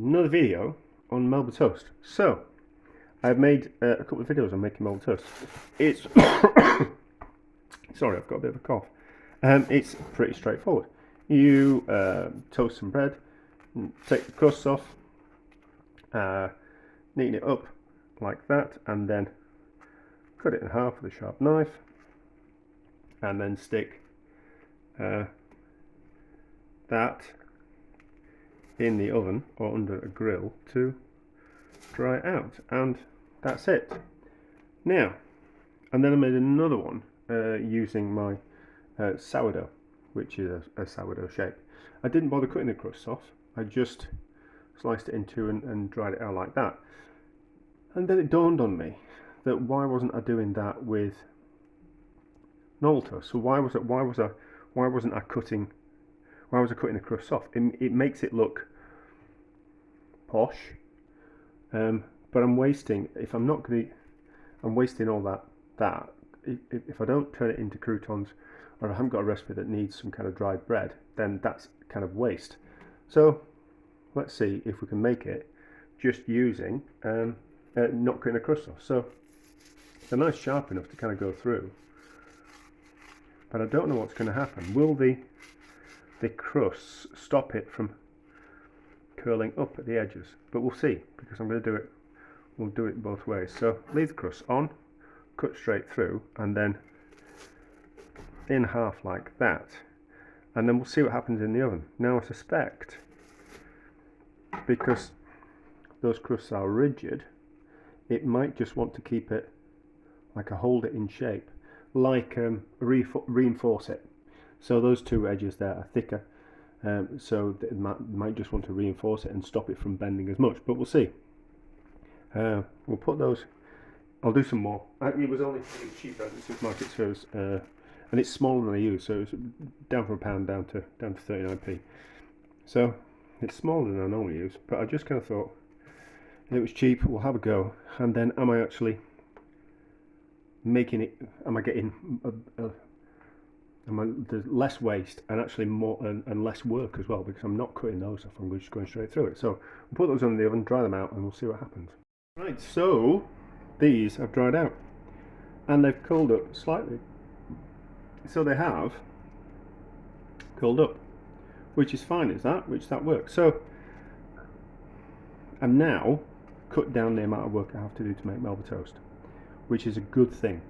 another video on Melba Toast. So, I've made a couple of videos on making Melba Toast. It's sorry, I've got a bit of a cough. It's pretty straightforward. You toast some bread, take the crusts off, neaten it up like that, and then cut it in half with a sharp knife, and then stick that in the oven or under a grill to dry it out, and that's it. Now, and then I made another one using my sourdough, which is a sourdough shape. I didn't bother cutting the crust off, I just sliced it in two and dried it out like that. And then it dawned on me that why wasn't I doing that with normal toast? So why was I cutting the crust off? It makes it look posh, but I'm wasting. If I'm not going to, I'm wasting all that. If I don't turn it into croutons, or I haven't got a recipe that needs some kind of dried bread, then that's kind of waste. So let's see if we can make it just using not cutting the crust off. So they're nice, sharp enough to kind of go through, but I don't know what's going to happen. Will the crusts stop it from curling up at the edges? But we'll see, because I'm going to do it. We'll do it both ways. So leave the crust on, cut straight through, and then in half like that, and then we'll see what happens in the oven. Now I suspect, because those crusts are rigid, it might just want to keep it like hold it in shape, like reinforce it. So those two edges there are thicker, so it might just want to reinforce it and stop it from bending as much, but we'll see. We'll put those, I'll do some more. It was only cheaper at the supermarket, so and it's smaller than I use, so it's down from £1 down to 39p. So it's smaller than I normally use, but I just kind of thought it was cheap, we'll have a go. And then am I actually making it, am I getting there's less waste and actually more and less work as well, because I'm not cutting those off, I'm just going straight through it. So we'll put those on the oven, dry them out, and we'll see what happens. Right, so these have dried out and they've cooled up slightly. So they have cooled up, which is fine, that works. So I'm now cut down the amount of work I have to do to make Melba Toast, which is a good thing,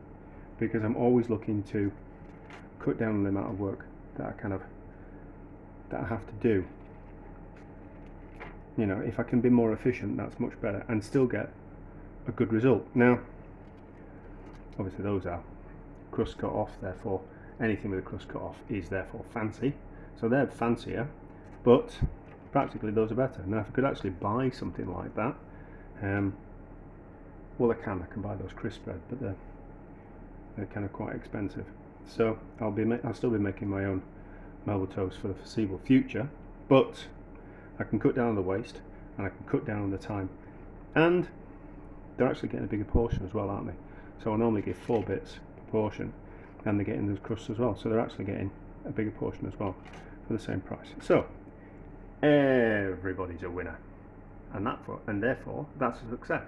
because I'm always looking to cut down on the amount of work that I have to do. You know, if I can be more efficient, that's much better, and still get a good result. Now, obviously those are crust cut off, therefore anything with a crust cut off is therefore fancy. So they're fancier, but practically those are better. Now if I could actually buy something like that, well I can buy those crisp bread, but they're kind of quite expensive. So I'll still be making my own Melba Toast for the foreseeable future, but I can cut down on the waste and I can cut down on the time, and they're actually getting a bigger portion as well, aren't they? So I normally give 4 bits per portion, and they're getting those crusts as well, so they're actually getting a bigger portion as well for the same price. So everybody's a winner, and therefore that's a success.